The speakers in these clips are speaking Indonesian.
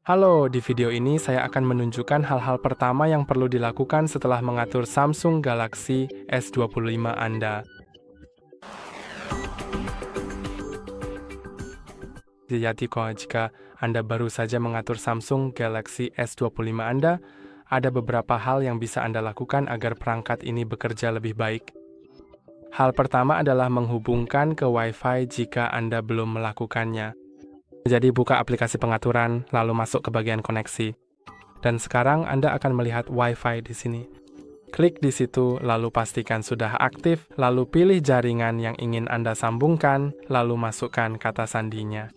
Halo, di video ini saya akan menunjukkan hal-hal pertama yang perlu dilakukan setelah mengatur Samsung Galaxy S25 Anda. Jadi jika Anda baru saja mengatur Samsung Galaxy S25 Anda, ada beberapa hal yang bisa Anda lakukan agar perangkat ini bekerja lebih baik. Hal pertama adalah menghubungkan ke Wi-Fi jika Anda belum melakukannya. Jadi buka aplikasi pengaturan, lalu masuk ke bagian koneksi. Dan sekarang Anda akan melihat Wi-Fi di sini. Klik di situ, lalu pastikan sudah aktif, lalu pilih jaringan yang ingin Anda sambungkan, lalu masukkan kata sandinya.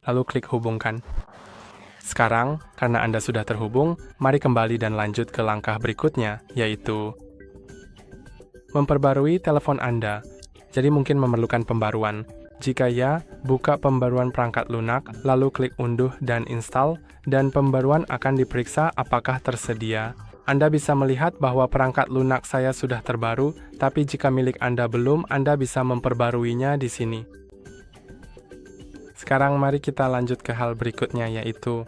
Lalu klik hubungkan. Sekarang, karena Anda sudah terhubung, mari kembali dan lanjut ke langkah berikutnya, yaitu memperbarui telepon Anda. Jadi mungkin memerlukan pembaruan. Jika ya, buka pembaruan perangkat lunak, lalu klik unduh dan install, dan pembaruan akan diperiksa apakah tersedia. Anda bisa melihat bahwa perangkat lunak saya sudah terbaru, tapi jika milik Anda belum, Anda bisa memperbaruinya di sini. Sekarang mari kita lanjut ke hal berikutnya, yaitu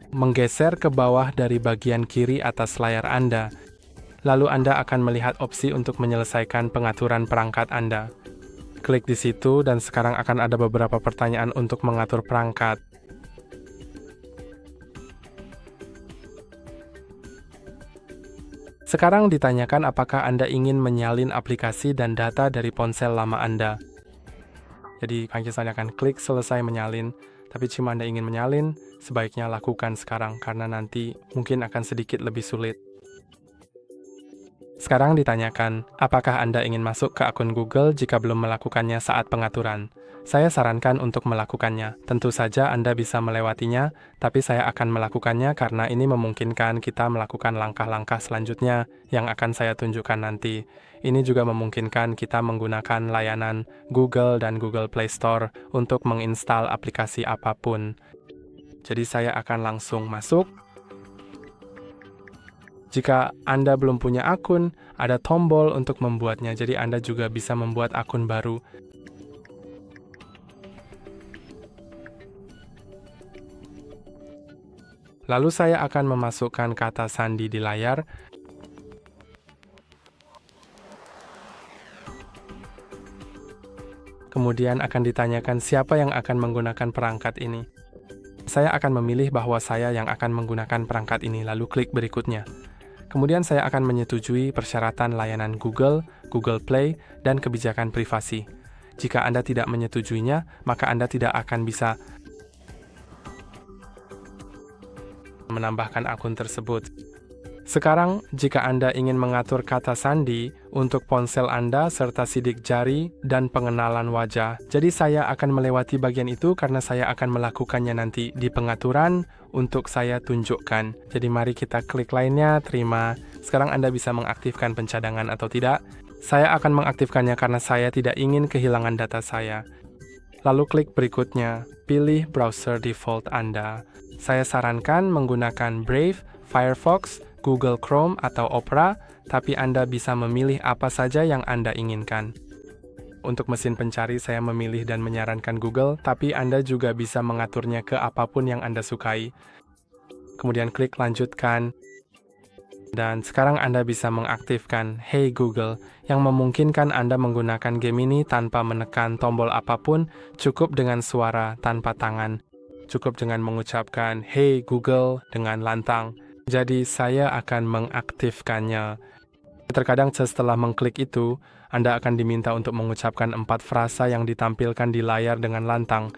menggeser ke bawah dari bagian kiri atas layar Anda. Lalu Anda akan melihat opsi untuk menyelesaikan pengaturan perangkat Anda. Klik di situ dan sekarang akan ada beberapa pertanyaan untuk mengatur perangkat. Sekarang ditanyakan apakah Anda ingin menyalin aplikasi dan data dari ponsel lama Anda. Jadi, saya akan klik selesai menyalin. Tapi jika Anda ingin menyalin, sebaiknya lakukan sekarang karena nanti mungkin akan sedikit lebih sulit. Sekarang ditanyakan, apakah Anda ingin masuk ke akun Google jika belum melakukannya saat pengaturan? Saya sarankan untuk melakukannya. Tentu saja Anda bisa melewatinya, tapi saya akan melakukannya karena ini memungkinkan kita melakukan langkah-langkah selanjutnya yang akan saya tunjukkan nanti. Ini juga memungkinkan kita menggunakan layanan Google dan Google Play Store untuk menginstal aplikasi apapun. Jadi saya akan langsung masuk. Jika Anda belum punya akun, ada tombol untuk membuatnya, jadi Anda juga bisa membuat akun baru. Lalu saya akan memasukkan kata sandi di layar. Kemudian akan ditanyakan siapa yang akan menggunakan perangkat ini. Saya akan memilih bahwa saya yang akan menggunakan perangkat ini, lalu klik berikutnya. Kemudian saya akan menyetujui persyaratan layanan Google, Google Play, dan kebijakan privasi. Jika Anda tidak menyetujuinya, maka Anda tidak akan bisa menambahkan akun tersebut. Sekarang, jika Anda ingin mengatur kata sandi untuk ponsel Anda serta sidik jari dan pengenalan wajah, jadi saya akan melewati bagian itu karena saya akan melakukannya nanti di pengaturan untuk saya tunjukkan. Jadi mari kita klik lainnya, terima. Sekarang Anda bisa mengaktifkan pencadangan atau tidak. Saya akan mengaktifkannya karena saya tidak ingin kehilangan data saya. Lalu klik berikutnya, pilih browser default Anda. Saya sarankan menggunakan Brave, Firefox, Google Chrome, atau Opera, tapi Anda bisa memilih apa saja yang Anda inginkan. Untuk mesin pencari, saya memilih dan menyarankan Google, tapi Anda juga bisa mengaturnya ke apapun yang Anda sukai. Kemudian klik lanjutkan. Dan sekarang Anda bisa mengaktifkan Hey Google, yang memungkinkan Anda menggunakan Gemini tanpa menekan tombol apapun, cukup dengan suara tanpa tangan. Cukup dengan mengucapkan Hey Google dengan lantang. Jadi saya akan mengaktifkannya. Terkadang setelah mengklik itu, Anda akan diminta untuk mengucapkan 4 frasa yang ditampilkan di layar dengan lantang.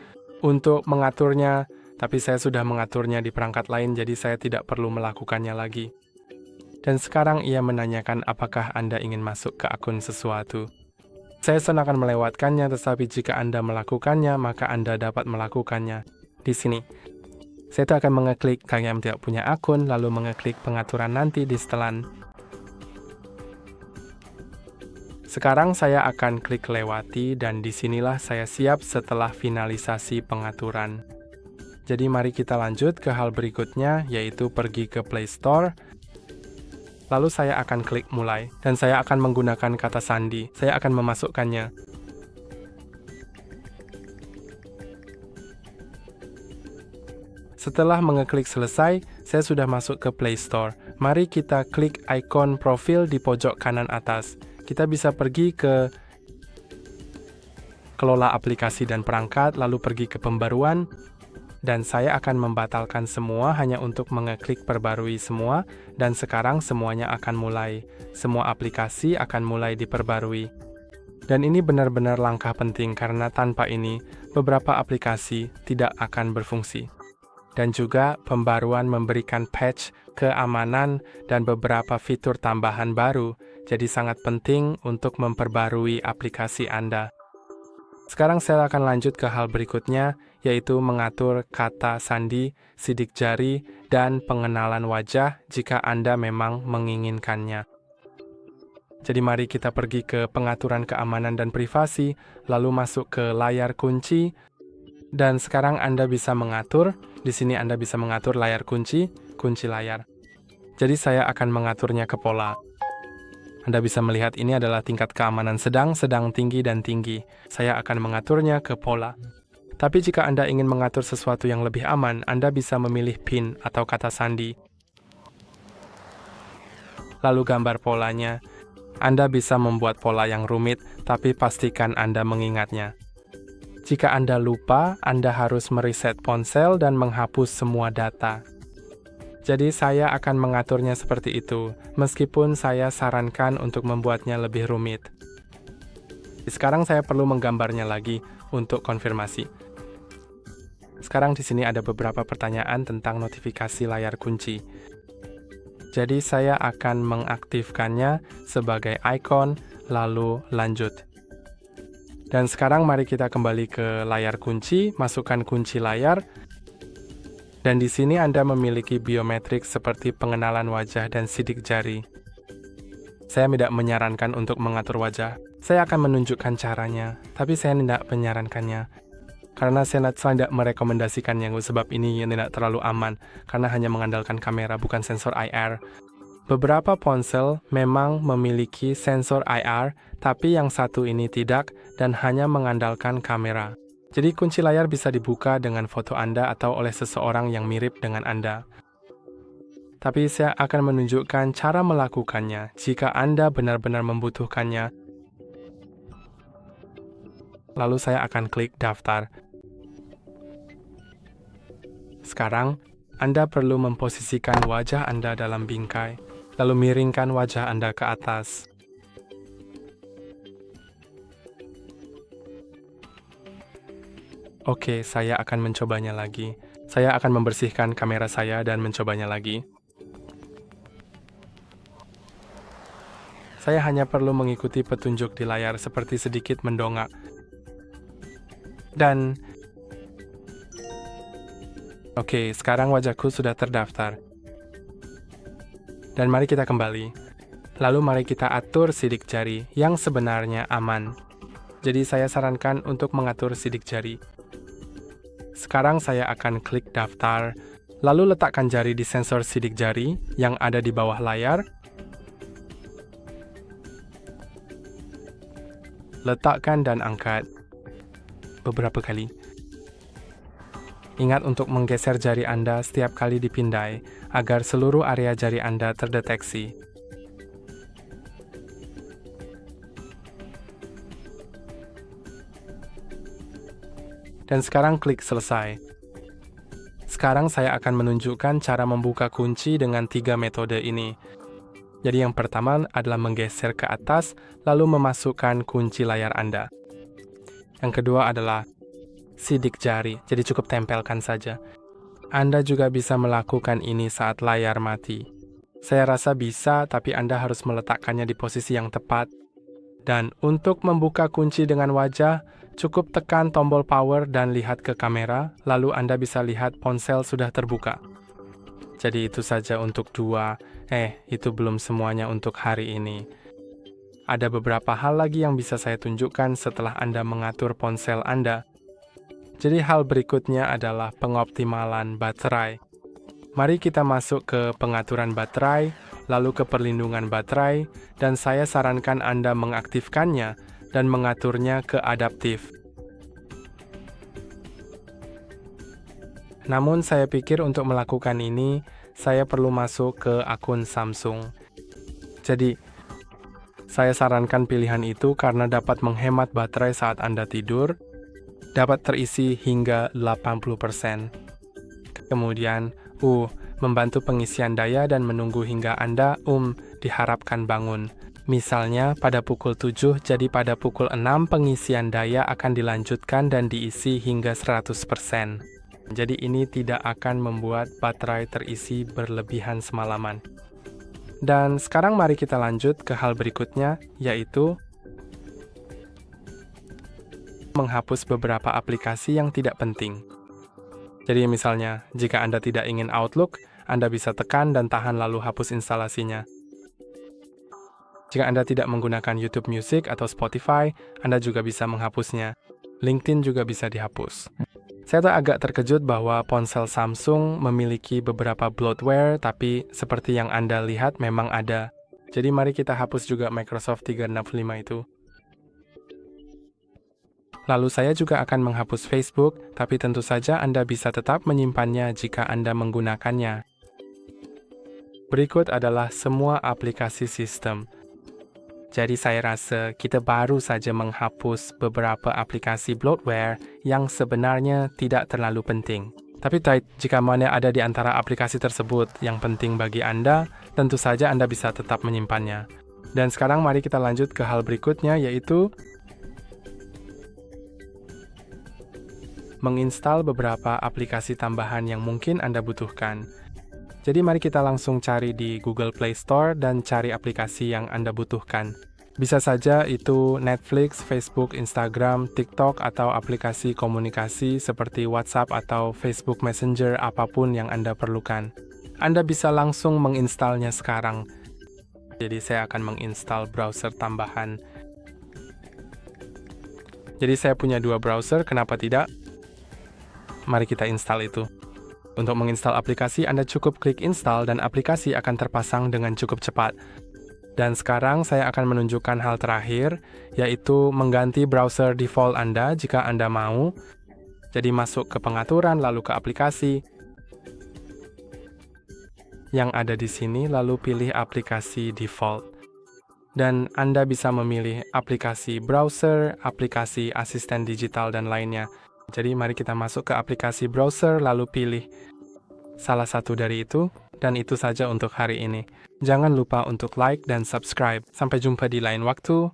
Untuk mengaturnya, tapi saya sudah mengaturnya di perangkat lain, jadi saya tidak perlu melakukannya lagi. Dan sekarang ia menanyakan apakah Anda ingin masuk ke akun sesuatu. Saya senang akan melewatkannya, tetapi jika Anda melakukannya, maka Anda dapat melakukannya di sini. Saya akan mengeklik yang tidak punya akun, lalu mengeklik pengaturan nanti di setelan. Sekarang saya akan klik lewati dan disinilah saya siap setelah finalisasi pengaturan. Jadi mari kita lanjut ke hal berikutnya, yaitu pergi ke Play Store. Lalu saya akan klik mulai, dan saya akan menggunakan kata sandi. Saya akan memasukkannya. Setelah mengeklik selesai, saya sudah masuk ke Play Store. Mari kita klik ikon profil di pojok kanan atas. Kita bisa pergi ke kelola aplikasi dan perangkat, lalu pergi ke pembaruan, dan saya akan membatalkan semua hanya untuk mengeklik perbarui semua, dan sekarang semuanya akan mulai. Semua aplikasi akan mulai diperbarui. Dan ini benar-benar langkah penting karena tanpa ini, beberapa aplikasi tidak akan berfungsi. Dan juga pembaruan memberikan patch, keamanan, dan beberapa fitur tambahan baru, jadi sangat penting untuk memperbarui aplikasi Anda. Sekarang saya akan lanjut ke hal berikutnya, yaitu mengatur kata sandi, sidik jari, dan pengenalan wajah jika Anda memang menginginkannya. Jadi mari kita pergi ke pengaturan keamanan dan privasi, lalu masuk ke layar kunci, dan sekarang Anda bisa mengatur, di sini Anda bisa mengatur layar kunci layar. Jadi saya akan mengaturnya ke pola. Anda bisa melihat ini adalah tingkat keamanan sedang, tinggi, dan tinggi. Saya akan mengaturnya ke pola. Tapi jika Anda ingin mengatur sesuatu yang lebih aman, Anda bisa memilih PIN atau kata sandi. Lalu gambar polanya. Anda bisa membuat pola yang rumit, tapi pastikan Anda mengingatnya. Jika Anda lupa, Anda harus mereset ponsel dan menghapus semua data. Jadi saya akan mengaturnya seperti itu, meskipun saya sarankan untuk membuatnya lebih rumit. Sekarang saya perlu menggambarnya lagi untuk konfirmasi. Sekarang di sini ada beberapa pertanyaan tentang notifikasi layar kunci. Jadi saya akan mengaktifkannya sebagai ikon, lalu lanjut. Dan sekarang mari kita kembali ke layar kunci, masukkan kunci layar. Dan di sini Anda memiliki biometrik seperti pengenalan wajah dan sidik jari. Saya tidak menyarankan untuk mengatur wajah. Saya akan menunjukkan caranya, tapi saya tidak menyarankannya. Karena saya tidak merekomendasikannya, sebab ini tidak terlalu aman, karena hanya mengandalkan kamera, bukan sensor IR. Beberapa ponsel memang memiliki sensor IR, tapi yang satu ini tidak, dan hanya mengandalkan kamera. Jadi kunci layar bisa dibuka dengan foto Anda atau oleh seseorang yang mirip dengan Anda. Tapi saya akan menunjukkan cara melakukannya jika Anda benar-benar membutuhkannya. Lalu saya akan klik daftar. Sekarang, Anda perlu memposisikan wajah Anda dalam bingkai, lalu miringkan wajah Anda ke atas. Oke, saya akan mencobanya lagi. Saya akan membersihkan kamera saya dan mencobanya lagi. Saya hanya perlu mengikuti petunjuk di layar seperti sedikit mendongak. Dan oke, sekarang wajahku sudah terdaftar. Dan mari kita kembali. Lalu mari kita atur sidik jari yang sebenarnya aman. Jadi saya sarankan untuk mengatur sidik jari. Sekarang saya akan klik daftar, lalu letakkan jari di sensor sidik jari yang ada di bawah layar. Letakkan dan angkat beberapa kali. Ingat untuk menggeser jari Anda setiap kali dipindai, agar seluruh area jari Anda terdeteksi. Dan sekarang klik selesai. Sekarang saya akan menunjukkan cara membuka kunci dengan 3 metode ini. Jadi yang pertama adalah menggeser ke atas, lalu memasukkan kunci layar Anda. Yang kedua adalah sidik jari, jadi cukup tempelkan saja. Anda juga bisa melakukan ini saat layar mati. Saya rasa bisa, tapi Anda harus meletakkannya di posisi yang tepat. Dan untuk membuka kunci dengan wajah, cukup tekan tombol power dan lihat ke kamera, lalu Anda bisa lihat ponsel sudah terbuka. Jadi itu saja untuk itu belum semuanya untuk hari ini. Ada beberapa hal lagi yang bisa saya tunjukkan setelah Anda mengatur ponsel Anda. Jadi hal berikutnya adalah pengoptimalan baterai. Mari kita masuk ke pengaturan baterai, lalu ke perlindungan baterai, dan saya sarankan Anda mengaktifkannya dan mengaturnya ke adaptif. Namun saya pikir untuk melakukan ini, saya perlu masuk ke akun Samsung. Jadi, saya sarankan pilihan itu karena dapat menghemat baterai saat Anda tidur, dapat terisi hingga 80%. Kemudian, membantu pengisian daya dan menunggu hingga Anda diharapkan bangun. Misalnya pada pukul 7, jadi pada pukul 6 pengisian daya akan dilanjutkan dan diisi hingga 100%. Jadi ini tidak akan membuat baterai terisi berlebihan semalaman. Dan sekarang mari kita lanjut ke hal berikutnya, yaitu menghapus beberapa aplikasi yang tidak penting. Jadi misalnya, jika Anda tidak ingin Outlook, Anda bisa tekan dan tahan lalu hapus instalasinya. Jika Anda tidak menggunakan YouTube Music atau Spotify, Anda juga bisa menghapusnya. LinkedIn juga bisa dihapus. Saya tuh agak terkejut bahwa ponsel Samsung memiliki beberapa bloatware, tapi seperti yang Anda lihat memang ada. Jadi mari kita hapus juga Microsoft 365 itu. Lalu saya juga akan menghapus Facebook, tapi tentu saja Anda bisa tetap menyimpannya jika Anda menggunakannya. Berikut adalah semua aplikasi sistem. Jadi saya rasa kita baru saja menghapus beberapa aplikasi bloatware yang sebenarnya tidak terlalu penting. Tapi jika mana ada di antara aplikasi tersebut yang penting bagi Anda, tentu saja Anda bisa tetap menyimpannya. Dan sekarang mari kita lanjut ke hal berikutnya, yaitu menginstal beberapa aplikasi tambahan yang mungkin Anda butuhkan. Jadi mari kita langsung cari di Google Play Store dan cari aplikasi yang Anda butuhkan. Bisa saja itu Netflix, Facebook, Instagram, TikTok, atau aplikasi komunikasi seperti WhatsApp atau Facebook Messenger, apapun yang Anda perlukan. Anda bisa langsung menginstalnya sekarang. Jadi saya akan menginstal browser tambahan. Jadi saya punya 2 browser, kenapa tidak? Mari kita install itu. Untuk menginstal aplikasi, Anda cukup klik install dan aplikasi akan terpasang dengan cukup cepat. Dan sekarang saya akan menunjukkan hal terakhir, yaitu mengganti browser default Anda jika Anda mau. Jadi masuk ke pengaturan, lalu ke aplikasi yang ada di sini, lalu pilih aplikasi default. Dan Anda bisa memilih aplikasi browser, aplikasi asisten digital, dan lainnya. Jadi mari kita masuk ke aplikasi browser, lalu pilih salah satu dari itu, dan itu saja untuk hari ini. Jangan lupa untuk like dan subscribe. Sampai jumpa di lain waktu.